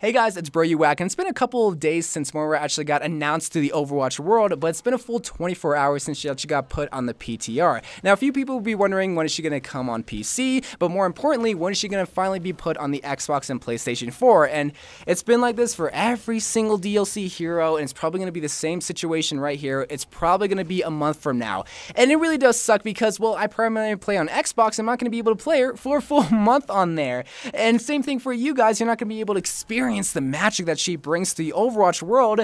Hey guys, it's YOU WACK, and it's been a couple of days since Moira actually got announced to the Overwatch world, but it's been a full 24 hours since she actually got put on the PTR. Now, a few people will be wondering when is she going to come on PC, but more importantly, when is she going to finally be put on the Xbox and PlayStation 4, and it's been like this for every single DLC hero, and it's probably going to be the same situation right here. It's probably going to be a month from now, and it really does suck because, well, I primarily play on Xbox. I'm not going to be able to play her for a full month on there, and same thing for you guys. You're not going to be able to experience the magic that she brings to the Overwatch world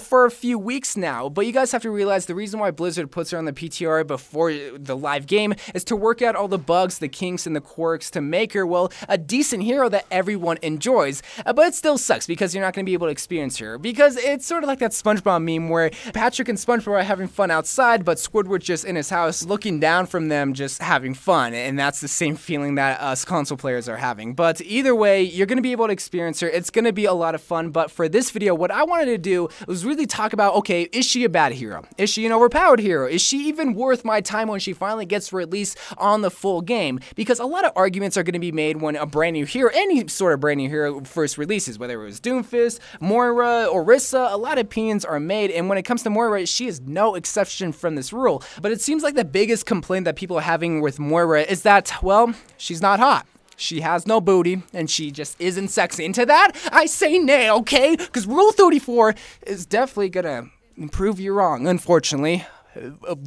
for a few weeks now. But you guys have to realize the reason why Blizzard puts her on the PTR before the live game is to work out all the bugs, the kinks, and the quirks to make her, well, a decent hero that everyone enjoys. But it still sucks because you're not going to be able to experience her, because it's sort of like that SpongeBob meme where Patrick and SpongeBob are having fun outside, but Squidward's just in his house looking down from them just having fun, and that's the same feeling that us console players are having. But either way, you're going to be able to experience her. It's going to be a lot of fun, but for this video, what I wanted to do was really talk about, okay, is she a bad hero? Is she an overpowered hero? Is she even worth my time when she finally gets released on the full game? Because a lot of arguments are going to be made when a brand new hero, any sort of brand new hero first releases, whether it was Doomfist, Moira, Orisa, a lot of opinions are made, and when it comes to Moira, she is no exception from this rule. But it seems like the biggest complaint that people are having with Moira is that, well, she's not hot. She has no booty, and she just isn't sexy. And to that, I say nay, okay? Because Rule 34 is definitely gonna prove you wrong, unfortunately.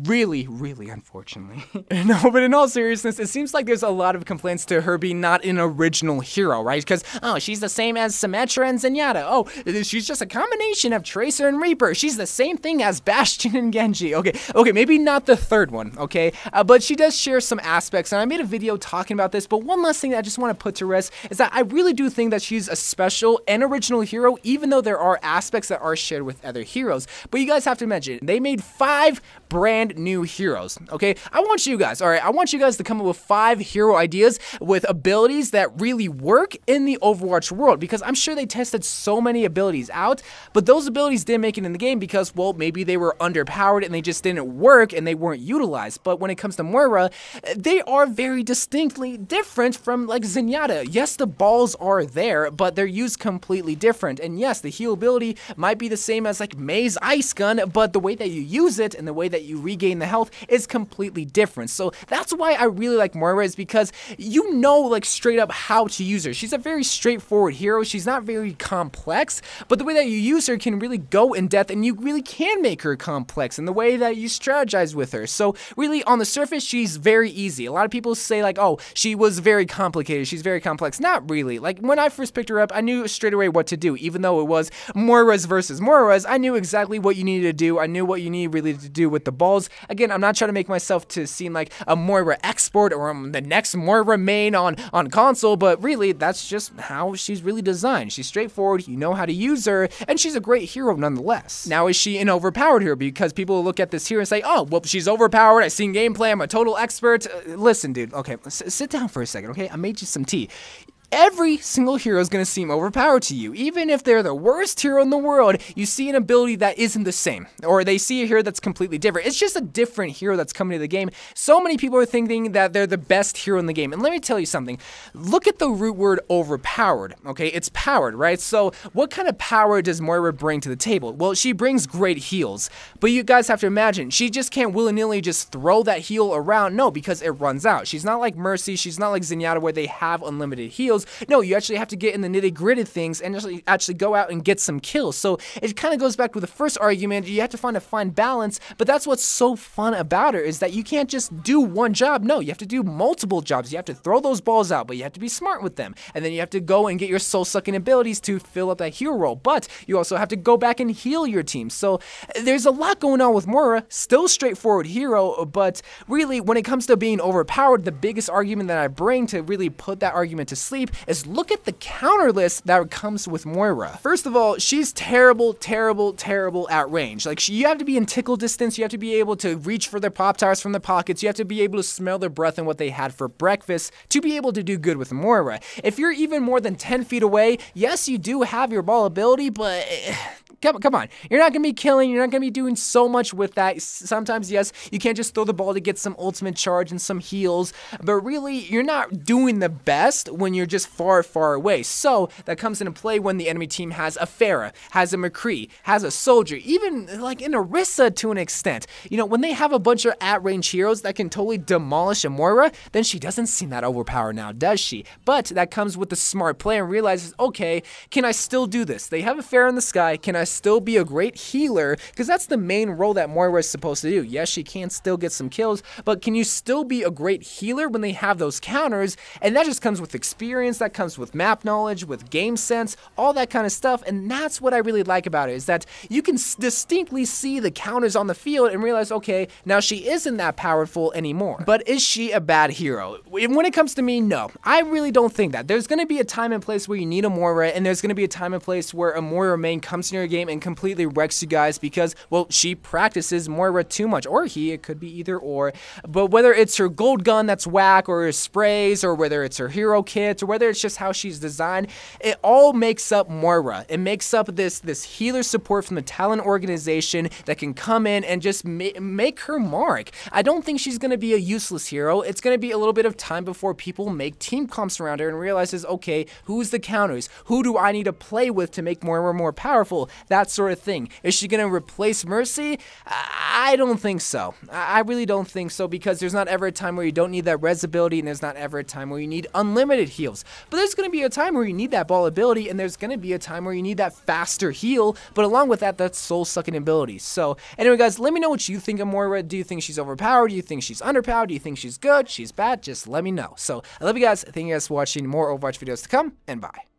Really, really unfortunately. No, but in all seriousness, it seems like there's a lot of complaints to her being not an original hero, right? Because, oh, she's the same as Symmetra and Zenyatta. Oh, she's just a combination of Tracer and Reaper. She's the same thing as Bastion and Genji. Okay, maybe not the third one, okay? But she does share some aspects, and I made a video talking about this, but one last thing that I just want to put to rest is that I really do think that she's a special and original hero, even though there are aspects that are shared with other heroes. But you guys have to imagine, they made 5 brand new heroes, okay? I want you guys to come up with 5 hero ideas with abilities that really work in the Overwatch world, because I'm sure they tested so many abilities out, but those abilities didn't make it in the game because, well, maybe they were underpowered and they just didn't work and they weren't utilized. But when it comes to Moira, they are very distinctly different from, like, Zenyatta. Yes, the balls are there, but they're used completely different. And yes, the heal ability might be the same as, like, Mei's Ice Gun, but the way that you use it and the way that you regain the health is completely different. So that's why I really like Moira, is because you know, like, straight up how to use her. She's a very straightforward hero. She's not very complex, but the way that you use her can really go in depth, and you really can make her complex in the way that you strategize with her. So really, on the surface, she's very easy. A lot of people say, like, oh, she was very complicated, she's very complex. Not really. Like, when I first picked her up, I knew straight away what to do. Even though it was Moira's versus Moira's, I knew exactly what you needed to do. I knew what you needed really to do with the balls. Again, I'm not trying to make myself to seem like a Moira expert or the next Moira main on console, but really, that's just how she's really designed. She's straightforward, you know how to use her, and she's a great hero nonetheless. Now, is she an overpowered hero? Because people will look at this hero and say, oh, well, she's overpowered, I've seen gameplay, I'm a total expert. Listen, dude, okay, sit down for a second, okay? I made you some tea. Every single hero is going to seem overpowered to you. Even if they're the worst hero in the world, you see an ability that isn't the same, or they see a hero that's completely different. It's just a different hero that's coming to the game. So many people are thinking that they're the best hero in the game. And let me tell you something. Look at the root word overpowered, okay? It's powered, right? So what kind of power does Moira bring to the table? Well, she brings great heals. But you guys have to imagine, she just can't willy-nilly just throw that heal around. No, because it runs out. She's not like Mercy. She's not like Zenyatta where they have unlimited heals. No, you actually have to get in the nitty-gritty things and actually go out and get some kills. So it kind of goes back with the first argument. You have to find a fine balance, but that's what's so fun about her, is that you can't just do one job. No, you have to do multiple jobs. You have to throw those balls out, but you have to be smart with them. And then you have to go and get your soul-sucking abilities to fill up that hero role. But you also have to go back and heal your team. So there's a lot going on with Moira. Still straightforward hero, but really, when it comes to being overpowered, the biggest argument that I bring to really put that argument to sleep is look at the counter list that comes with Moira. First of all, she's terrible at range. Like, you have to be in tickle distance, you have to be able to reach for their Pop-Tarts from the pockets, you have to be able to smell their breath and what they had for breakfast to be able to do good with Moira. If you're even more than 10 feet away, yes, you do have your ball ability, but Come on. You're not going to be killing. You're not going to be doing so much with that. Sometimes, yes, you can't just throw the ball to get some ultimate charge and some heals, but really, you're not doing the best when you're just far, far away. So that comes into play when the enemy team has a Pharah, has a McCree, has a Soldier, even like an Orisa to an extent. You know, when they have a bunch of at-range heroes that can totally demolish a Moira, then she doesn't seem that overpowered now, does she? But that comes with the smart play and realizes, okay, can I still do this? They have a Pharah in the sky. Can I still be a great healer? Because that's the main role that Moira is supposed to do. Yes, she can still get some kills, but can you still be a great healer when they have those counters? And that just comes with experience, that comes with map knowledge, with game sense, all that kind of stuff. And that's what I really like about it, is that you can distinctly see the counters on the field and realize, okay, now she isn't that powerful anymore. But is she a bad hero? When it comes to me, no. I really don't think that. There's going to be a time and place where you need a Moira, and there's going to be a time and place where a Moira main comes in your game and completely wrecks you guys because, well, she practices Moira too much, or he, it could be either or. But whether it's her gold gun that's whack, or her sprays, or whether it's her hero kit, or whether it's just how she's designed, it all makes up Moira. It makes up this healer support from the talent organization that can come in and just make her mark. I don't think she's going to be a useless hero. It's going to be a little bit of time before people make team comps around her and realizes, okay, who's the counters? Who do I need to play with to make Moira more powerful? That sort of thing. Is she going to replace Mercy? I don't think so. I really don't think so, because there's not ever a time where you don't need that res ability, and there's not ever a time where you need unlimited heals. But there's going to be a time where you need that ball ability, and there's going to be a time where you need that faster heal, but along with that, that's soul-sucking ability. So anyway, guys, let me know what you think of Moira. Do you think she's overpowered? Do you think she's underpowered? Do you think she's good? She's bad? Just let me know. So I love you guys. Thank you guys for watching. More Overwatch videos to come, and bye.